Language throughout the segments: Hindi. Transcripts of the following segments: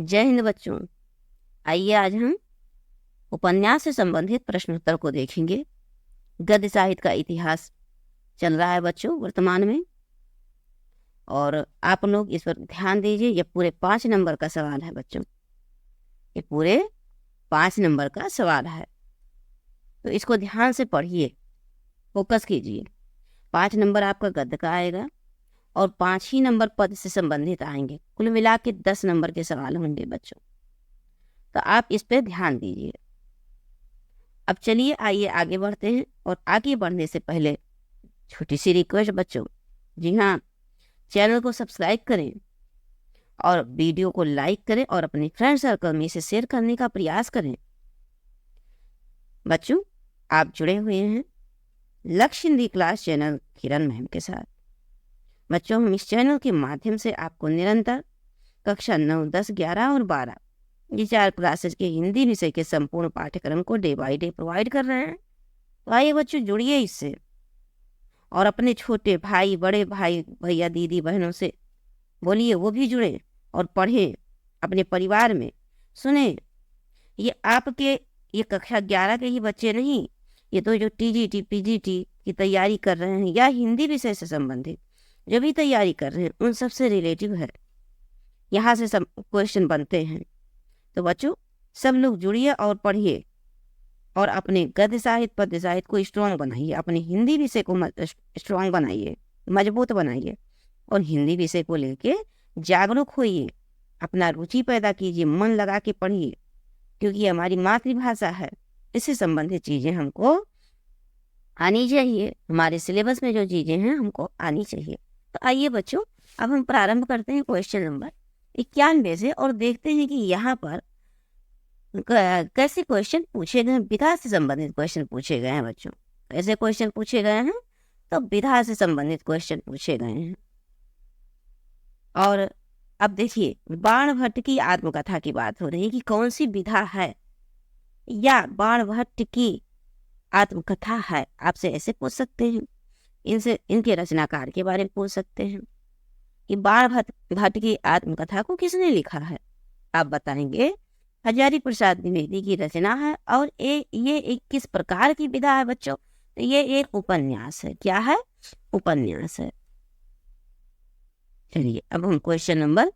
जय हिंद बच्चों। आइए आज हम उपन्यास से संबंधित प्रश्नोत्तर को देखेंगे। गद्य साहित्य का इतिहास चल रहा है बच्चों वर्तमान में, और आप लोग इस पर ध्यान दीजिए। ये पूरे 5 नंबर का सवाल है बच्चों, ये पूरे 5 नंबर का सवाल है, तो इसको ध्यान से पढ़िए, फोकस कीजिए। 5 नंबर आपका गद्य का आएगा और 5 ही नंबर पद से संबंधित आएंगे। कुल मिला के 10 नंबर के सवाल होंगे बच्चों, तो आप इस पर ध्यान दीजिए। अब चलिए आइए आगे बढ़ते हैं, और आगे बढ़ने से पहले छोटी सी रिक्वेस्ट बच्चों, जी हाँ, चैनल को सब्सक्राइब करें और वीडियो को लाइक करें और अपने फ्रेंड सर्कल में इसे शेयर करने का प्रयास करें। बच्चों, आप जुड़े हुए हैं लक्ष्य हिंदी क्लास चैनल किरण मैम के साथ। बच्चों, हम इस चैनल के माध्यम से आपको निरंतर कक्षा 9, 10, 11 और 12 ये 4 क्लासेज के हिंदी विषय के संपूर्ण पाठ्यक्रम को डे बाई डे प्रोवाइड कर रहे हैं। तो आइए बच्चों, जुड़िए इससे और अपने छोटे भाई, बड़े भाई, भैया, दीदी, बहनों से बोलिए वो भी जुड़े और पढ़ें अपने परिवार में। सुने, ये आपके ये कक्षा 11 के ही बच्चे नहीं, ये तो जो टीजीटी, पीजीटी की तैयारी कर रहे हैं या हिंदी विषय से संबंधित जो भी तैयारी कर रहे हैं, उन सबसे रिलेटिव है। यहाँ से सब क्वेश्चन बनते हैं। तो बच्चों, सब लोग जुड़िए और पढ़िए और अपने गद्य साहित्य, पद्य साहित्य को स्ट्रॉन्ग बनाइए, अपने हिंदी विषय को स्ट्रॉन्ग बनाइए, मजबूत बनाइए, और हिंदी विषय को लेके जागरूक होइए, अपना रुचि पैदा कीजिए, मन लगा के पढ़िए, क्योंकि ये हमारी मातृभाषा है। इससे संबंधित चीज़ें हमको आनी चाहिए, हमारे सिलेबस में जो चीज़ें हैं हमको आनी चाहिए। तो आइए बच्चों, अब हम प्रारंभ करते हैं क्वेश्चन नंबर 91 से, और देखते हैं कि यहाँ पर कैसे क्वेश्चन पूछे गए हैं। विधा से संबंधित क्वेश्चन पूछे गए हैं बच्चों। कैसे क्वेश्चन पूछे गए हैं? तो विधा से संबंधित क्वेश्चन पूछे गए हैं। और अब देखिए, बाणभट्ट की आत्मकथा की बात हो रही है कि कौन सी विधा है या बाणभट्ट की आत्मकथा है। आपसे ऐसे पूछ सकते हैं, इनसे इनके रचनाकार के बारे में पूछ सकते हैं कि बाणभट्ट की आत्मकथा को किसने लिखा है। आप बताएंगे हजारी प्रसाद द्विवेदी की रचना है, और ये एक किस प्रकार की विधा है बच्चों? तो ये एक उपन्यास है। क्या है? उपन्यास है। चलिए अब हम क्वेश्चन नंबर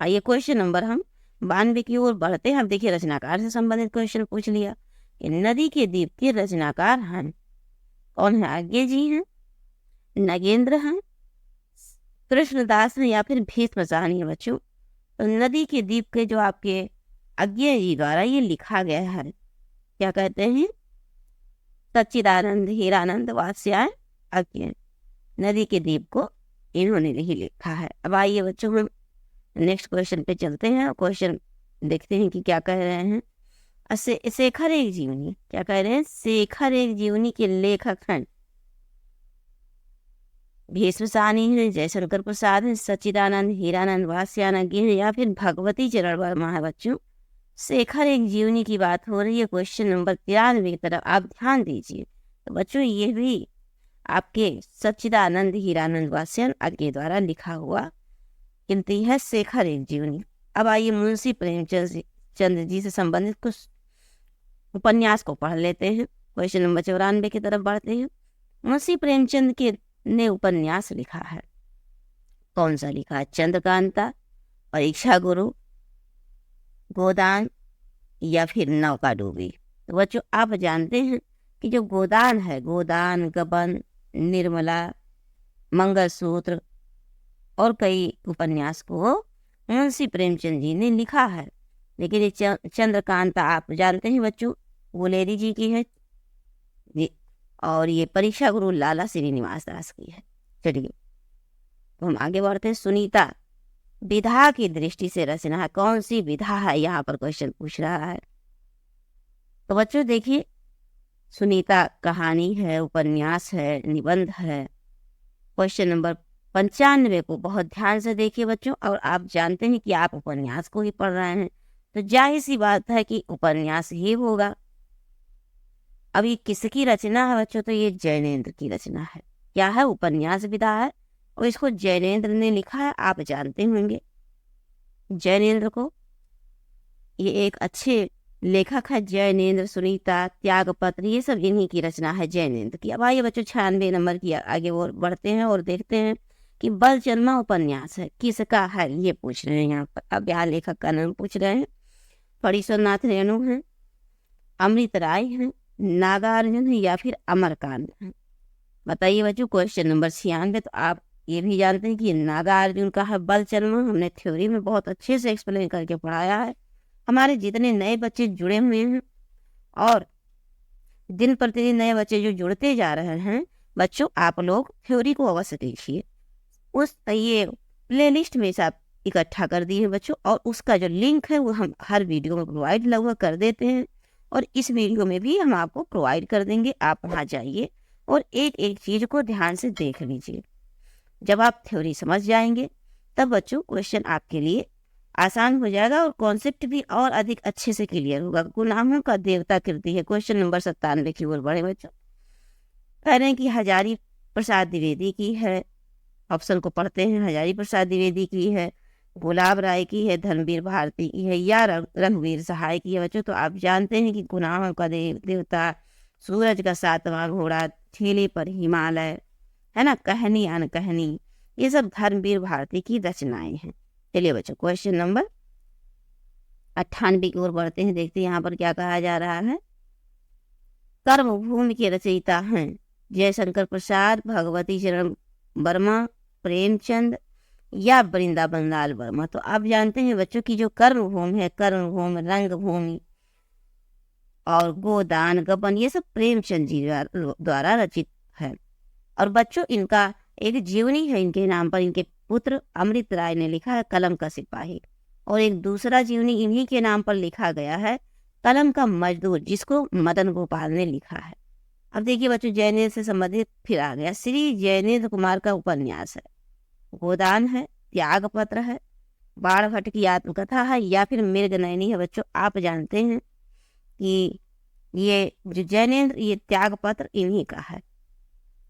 आइए क्वेश्चन नंबर हम 92 की ओर बढ़ते हैं। अब देखिए, रचनाकार से संबंधित क्वेश्चन पूछ लिया कि नदी के द्वीप के रचनाकार हैं कौन है? आज्ञे जी हैं, नगेंद्र हैं, कृष्णदास हैं, या फिर भीष्म साहनी है बच्चों। तो नदी के द्वीप के जो आपके अज्ञे जी द्वारा ये लिखा गया है, क्या कहते हैं? सच्चिदानंद हीरानंद वात्स्यायन अज्ञे, नदी के द्वीप को इन्होंने नहीं लिखा है। अब आइए बच्चों, हम नेक्स्ट क्वेश्चन पे चलते हैं। क्वेश्चन देखते हैं कि क्या कह रहे हैं। शेखर एक जीवनी, क्या कह रहे हैं? शेखर एक जीवनी के लेखक हैं भीष्म साहनी है, जयशंकर प्रसाद है, सच्चिदानंद हीरानंद वात्स्यायन हैं, या फिर भगवती चरण वर्मा है बच्चों। शेखर एक जीवनी की बात हो रही है। क्वेश्चन नंबर 93 की तरफ आप ध्यान दीजिए। तो बच्चों, ये भी आपके सच्चिदानंद हीरानंद वात्स्यायन के द्वारा लिखा हुआ गिनती है शेखर एक जीवनी। अब आइए मुंशी प्रेमचंद जी से संबंधित कुछ उपन्यास को पढ़ लेते हैं। क्वेश्चन नंबर 94 की तरफ बढ़ते हैं। मुंशी प्रेमचंद के ने उपन्यास लिखा है, कौन सा लिखा है? चंद्रकांता, परीक्षा गुरु, गोदान, या फिर नौका डूबी। तो बच्चों, आप जानते हैं कि जो गोदान है, गोदान, गबन, निर्मला, मंगलसूत्र और कई उपन्यास को मुंशी प्रेमचंद जी ने लिखा है। लेकिन ये चंद्रकांता आप जानते हैं बच्चों, गुलेरी जी की है, और ये परीक्षा गुरु लाला श्रीनिवास दास की है। चलिए तो हम आगे बढ़ते हैं। सुनीता विधा की दृष्टि से रचना है, कौन सी विधा है? यहाँ पर क्वेश्चन पूछ रहा है। तो बच्चों देखिए, सुनीता कहानी है, उपन्यास है, निबंध है। क्वेश्चन नंबर 95 को बहुत ध्यान से देखिए बच्चों, और आप जानते हैं कि आप उपन्यास को ही पढ़ रहे हैं, तो जाहिर सी बात है कि उपन्यास ही होगा। अब ये किसकी रचना है बच्चों? तो ये जैनेन्द्र की रचना है। क्या है, उपन्यास विधा है और इसको जैनेन्द्र ने लिखा है, आप जानते होंगे जैनेन्द्र को। ये एक अच्छे लेखक है जैनेन्द्र, सुनीता, त्यागपत्र, ये सब इन्हीं की रचना है जैनेन्द्र की। अब आइए बच्चों 96 नंबर की आगे और बढ़ते हैं और देखते हैं कि बलचन्मा उपन्यास है किसका है, ये पूछ रहे हैं यहाँ पर। अब यहाँ लेखक का नाम पूछ रहे हैं। फणीश्वरनाथ रेणु हैं, अमृत राय हैं, नागार्जुन है या फिर अमरकांत है। बताइए बच्चों क्वेश्चन नंबर 96। तो आप ये भी जानते हैं कि नागार्जुन का है बलचन्मा, हमने थ्योरी में बहुत अच्छे से एक्सप्लेन करके पढ़ाया है। हमारे जितने नए बच्चे जुड़े हुए हैं और दिन प्रतिदिन नए बच्चे जो जुड़ते जा रहे हैं बच्चों, आप लोग थ्योरी को अवश्य देखिए। उस ये प्लेलिस्ट में से आप इकट्ठा कर दिए बच्चों, और उसका जो लिंक है वो हम हर वीडियो में प्रोवाइड लगभग कर देते हैं, और इस वीडियो में भी हम आपको प्रोवाइड कर देंगे। आप वहाँ जाइए और एक एक चीज़ को ध्यान से देख लीजिए। जब आप थ्योरी समझ जाएंगे तब बच्चों क्वेश्चन आपके लिए आसान हो जाएगा और कॉन्सेप्ट भी और अधिक अच्छे से क्लियर होगा। गुलामों का देवता कृति है, क्वेश्चन नंबर 97 की ओर बढ़े बच्चों। कह रहे हैं कि हजारी प्रसाद द्विवेदी की है, ऑप्शन को पढ़ते हैं। हजारी प्रसाद द्विवेदी की है, गुलाब राय की है, धर्मवीर भारती की है या रघुवीर सहाय की है बच्चों। तो आप जानते हैं कि गुलामों का देवता, सूरज का सातवां घोड़ा, ठेले पर हिमालय, है ना, कहनी अनकहनी, ये सब धर्मवीर भारती की रचनाएं हैं। चलिए बच्चों क्वेश्चन नंबर 98 की ओर बढ़ते हैं। देखते हैं यहाँ पर क्या कहा जा रहा है। कर्मभूमि के रचयिता हैं जयशंकर प्रसाद, भगवती चरण वर्मा, प्रेमचंद या वृंदावन लाल वर्मा। तो आप जानते हैं बच्चों की जो कर्मभूमि है, कर्मभूमि, रंगभूमि और गोदान, गबन, ये सब प्रेमचंद जी द्वारा रचित है। और बच्चों इनका एक जीवनी है इनके नाम पर, इनके पुत्र अमृत राय ने लिखा है कलम का सिपाही, और एक दूसरा जीवनी इन्हीं के नाम पर लिखा गया है कलम का मजदूर, जिसको मदन गोपाल ने लिखा है। अब देखिए बच्चों जैनेन्द्र से संबंधित फिर आ गया, श्री जैनेन्द्र कुमार का उपन्यास है, गोदान है, त्यागपत्र है, बाणभट्ट की आत्मकथा है या फिर मृगनयनी है। बच्चों आप जानते हैं कि ये जो जैनेन्द्र, ये त्यागपत्र इन्हीं का है।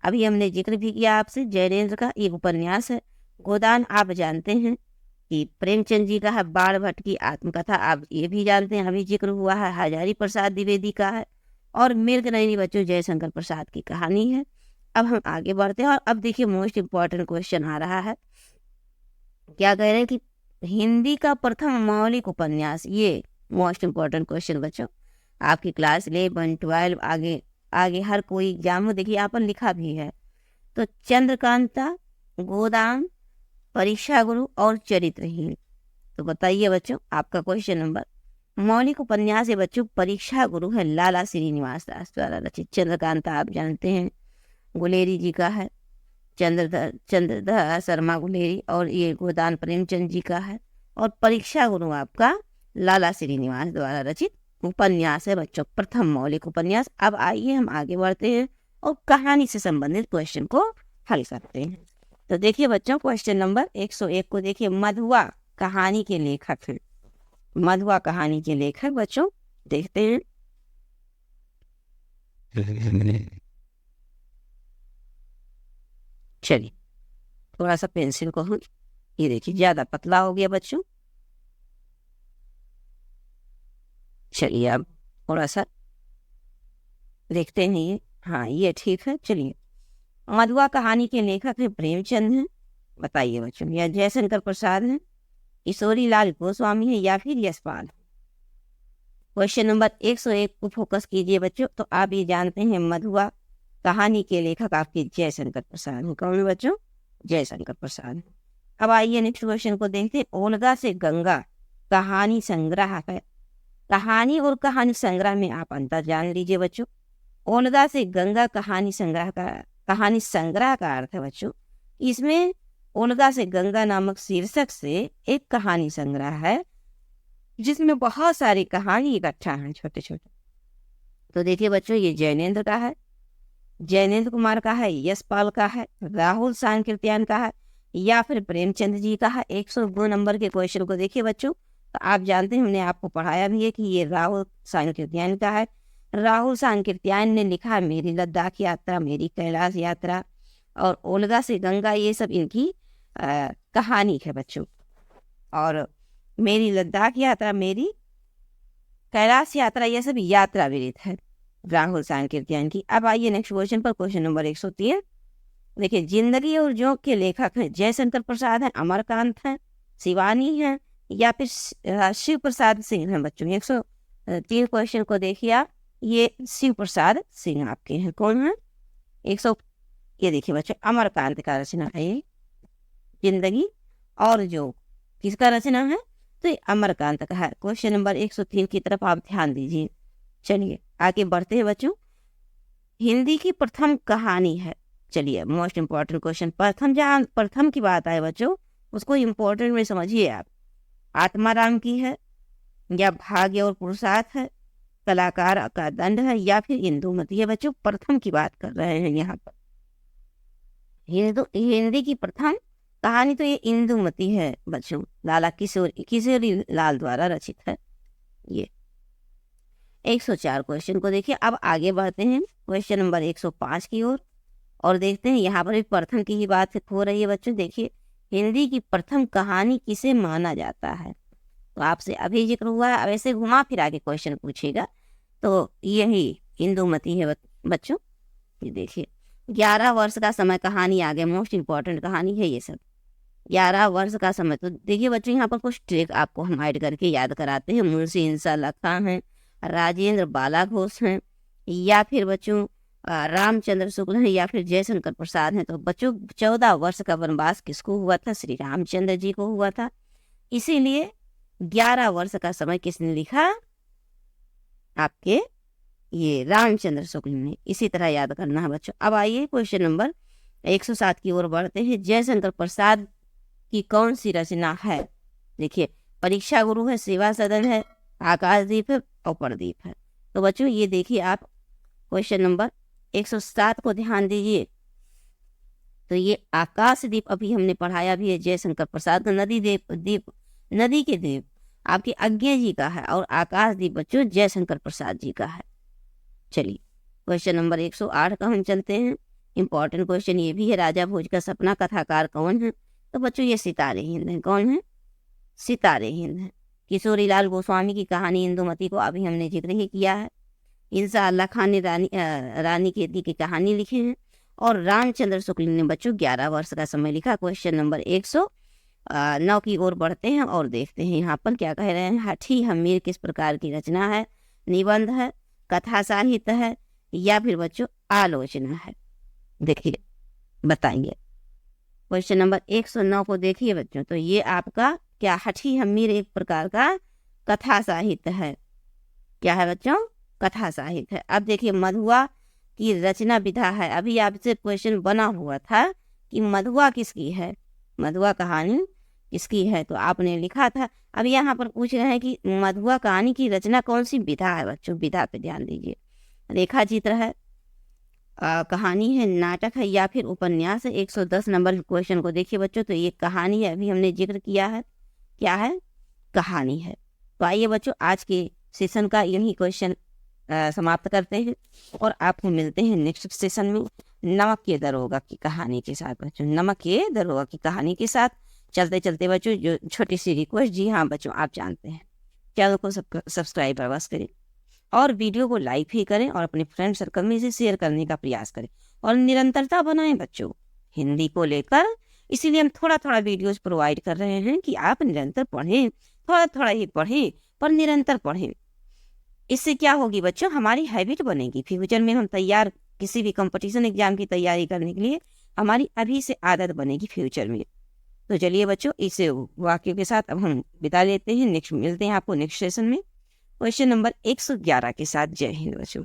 अभी हमने जिक्र भी किया आपसे जैनेन्द्र का एक उपन्यास है। गोदान आप जानते हैं कि प्रेमचंद जी का है, बाणभट्ट की आत्मकथा आप ये भी जानते हैं, अभी जिक्र हुआ है, हजारी प्रसाद द्विवेदी का है, और मृगनयनी बच्चों जयशंकर प्रसाद की कहानी है। अब हम आगे बढ़ते हैं और अब देखिए मोस्ट इम्पॉर्टेंट क्वेश्चन आ रहा है। क्या कह रहे हैं कि हिंदी का प्रथम मौलिक उपन्यास, ये मोस्ट इम्पॉर्टेंट क्वेश्चन बच्चों, आपकी क्लास 11, 12 आगे आगे हर कोई एग्जाम में देखिए यहाँ पर लिखा भी है। तो चंद्रकांता, गोदान, परीक्षा गुरु और चरित्रहीन। तो बताइए बच्चों आपका क्वेश्चन नंबर। मौलिक उपन्यास है बच्चों परीक्षा गुरु है, लाला श्रीनिवास दास द्वारा रचित। चंद्रकांता आप जानते हैं गुलेरी जी का है, चंद्रधर शर्मा गुलेरी, और ये गोदान प्रेमचंद जी का है, और परीक्षा गुरु आपका लाला श्रीनिवास द्वारा रचित उपन्यास है बच्चों, प्रथम मौलिक उपन्यास। अब आइए हम आगे बढ़ते हैं और कहानी से संबंधित क्वेश्चन को हल करते हैं। तो देखिए बच्चों क्वेश्चन नंबर 101 को देखिए। मधुआ कहानी के लेखक हैं, मधुआ कहानी के लेखक बच्चों देखते हैं। चलिए थोड़ा सा पेंसिल को हम, ये देखिए ज्यादा पतला हो गया बच्चों। चलिए अब थोड़ा सा देखते हैं, ये हाँ ये ठीक है। चलिए मधुआ कहानी के लेखक हैं प्रेमचंद हैं, बताइए बच्चों, या जयशंकर प्रसाद हैं, किशोरी लाल गोस्वामी है या फिर यशपाल। क्वेश्चन नंबर 101 को फोकस कीजिए बच्चों। तो आप ये जानते हैं मधुआ कहानी के लेखक आपके जयशंकर प्रसाद हैं। कौन बच्चों? जयशंकर प्रसाद। अब आइए नेक्स्ट क्वेश्चन को देखते हैं। ओल्गा से गंगा कहानी संग्रह है, कहानी और कहानी संग्रह में आप अंतर जान लीजिए बच्चों। ओल्गा से गंगा कहानी संग्रह का अर्थ है बच्चों, इसमें ओल्गा से गंगा नामक शीर्षक से एक कहानी संग्रह है जिसमें बहुत सारी कहानी इकट्ठा हैं छोटे छोटे। तो देखिए बच्चों ये जैनेन्द्र का है, जैनेन्द्र कुमार का है, यशपाल का है, राहुल सांकृत्यायन का है या फिर प्रेमचंद जी का है। 102 नंबर के क्वेश्चन को देखिए बच्चों। तो आप जानते हैं हमने आपको पढ़ाया भी है कि ये राहुल सांकृत्यायन का है। राहुल सांकृत्यायन ने लिखा मेरी लद्दाख यात्रा, मेरी कैलाश यात्रा, और ओल्गा से गंगा, ये सब इनकी कहानी है बच्चों। और मेरी लद्दाख यात्रा, मेरी कैलाश यात्रा, ये सब यात्रा विरित है राहुल सांकृत्यायन की। अब आइए नेक्स्ट क्वेश्चन पर, क्वेश्चन नंबर 103। देखिए, जिंदगी और जोंक के लेखक हैं जयशंकर प्रसाद हैं, अमरकांत हैं, शिवानी हैं, या फिर शिव प्रसाद सिंह हैं बच्चों। 103 क्वेश्चन को देखिए आप, ये शिव प्रसाद सिंह आपके हैं। कौन है? 100, ये देखिए बच्चों, अमरकांत का रचना है ये जिंदगी और जोंक। किसका रचना है? तो ये अमरकांत का है। क्वेश्चन नंबर 103 की तरफ आप ध्यान दीजिए। चलिए आगे बढ़ते हैं बच्चों। हिंदी की प्रथम कहानी है, चलिए मोस्ट इंपॉर्टेंट क्वेश्चन, प्रथम, जहाँ प्रथम की बात आए बच्चों उसको इंपॉर्टेंट में समझिए आप। आत्माराम की है, या भाग्य और पुरुषार्थ है, कलाकार का दंड है, या फिर इंदुमती है बच्चों। प्रथम की बात कर रहे हैं यहाँ पर। हिंदी की प्रथम कहानी तो ये इंदुमती है बच्चों, लाला किशोरी लाल द्वारा रचित है ये। 104 क्वेश्चन को देखिए। अब आगे बढ़ते हैं क्वेश्चन नंबर 105 की ओर, और देखते हैं यहाँ पर भी प्रथम की ही बात हो रही है बच्चों। देखिए, हिंदी की प्रथम कहानी किसे माना जाता है? तो आपसे अभी जिक्र हुआ है, अब ऐसे घुमा फिरा के क्वेश्चन पूछेगा, तो यही इंदुमती है बच्चों। ये देखिए, 11 वर्ष का समय, कहानी आगे मोस्ट इंपॉर्टेंट कहानी है ये सब। 11 वर्ष का समय, तो देखिए बच्चों यहाँ पर कुछ ट्रिक आपको हम ऐड करके याद कराते हैं। मुंशी इंसाल्लाह खां हैं, राजेंद्र बाला घोष हैं, या फिर बच्चों रामचंद्र शुक्ल हैं, या फिर जयशंकर प्रसाद हैं। तो बच्चों 14 वर्ष का वनवास किसको हुआ था? श्री रामचंद्र जी को हुआ था। इसीलिए 11 वर्ष का समय किसने लिखा? आपके ये रामचंद्र शुक्ल ने। इसी तरह याद करना है बच्चों। अब आइए क्वेश्चन नंबर 107 की ओर बढ़ते हैं। जयशंकर प्रसाद की कौन सी रचना है? देखिए, परीक्षा गुरु है, सेवा सदन है, आकाशदीप है, और प्रदीप है। तो बच्चों ये देखिए आप क्वेश्चन नंबर 107 को ध्यान दीजिए। तो ये आकाशदीप अभी हमने पढ़ाया भी है, जयशंकर प्रसाद का। नदी के देव आपके अज्ञे जी का है, और आकाशदीप बच्चों जयशंकर प्रसाद जी का है। चलिए क्वेश्चन नंबर 108 का हम चलते हैं। इंपॉर्टेंट क्वेश्चन ये भी है, राजा भोज का सपना कथाकार कौन है? तो बच्चों ये सितारे हिंद हैं। कौन है? सितारे हिंद हैं। किशोरी लाल गोस्वामी की कहानी इंदुमती को अभी हमने जिक्र ही किया है। इंसाल्लाह खां ने रानी केती की कहानी लिखी है, और रामचंद्र शुक्ल ने बच्चों 11 वर्ष का समय लिखा। क्वेश्चन नंबर 109 की ओर बढ़ते हैं और देखते हैं यहाँ पर क्या कह रहे हैं। हठी हमीर किस प्रकार की रचना है? निबंध है, कथा साहित्य है, या फिर बच्चों आलोचना है? देखिए बताइए। क्वेश्चन नंबर 109 को देखिए बच्चों। तो ये आपका क्या हठी हमीर एक प्रकार का कथा साहित्य है। क्या है बच्चों? कथा साहित्य है। अब देखिए, मधुआ की रचना विधा है। अभी आपसे क्वेश्चन बना हुआ था कि मधुआ किसकी है, मधुआ कहानी किसकी है, तो आपने लिखा था। अब यहाँ पर पूछ रहे हैं कि मधुआ कहानी की रचना कौन सी विधा है बच्चों? विधा पे ध्यान दीजिए। रेखा चित्र है, कहानी है, नाटक है, या फिर उपन्यास है। 110 नंबर क्वेश्चन को देखिए बच्चों। तो ये कहानी है, अभी हमने जिक्र किया है। क्या है? कहानी है। तो आइए बच्चों, आज के सेशन का यही क्वेश्चन समाप्त करते हैं, और आपको मिलते हैं नेक्स्ट सेशन में नमक के दरोगा की कहानी के साथ बच्चों। नमक के दरोगा की कहानी के साथ चलते चलते बच्चों, जो छोटी सी रिक्वेस्ट, जी हाँ बच्चों आप जानते हैं, चैनल को सब्सक्राइब अवश्य करें, और वीडियो को लाइक भी करें, और अपने फ्रेंड सर्कल में इसे शेयर करने का प्रयास करें, और निरंतरता बनाएं बच्चों हिंदी को लेकर। इसीलिए हम थोड़ा थोड़ा वीडियोस प्रोवाइड कर रहे हैं कि आप निरंतर पढ़ें, थोड़ा थोड़ा ही पढ़ें, पर निरंतर पढ़ें। इससे क्या होगी बच्चों? हमारी हैबिट बनेगी। फ्यूचर में हम तैयार, किसी भी कंपटीशन एग्जाम की तैयारी करने के लिए हमारी अभी से आदत बनेगी फ्यूचर में। तो चलिए बच्चों, इस वाक्य के साथ अब हम विदा लेते हैं। नेक्स्ट मिलते हैं आपको नेक्स्ट सेशन में क्वेश्चन नंबर 111 के साथ। जय हिंद बच्चों।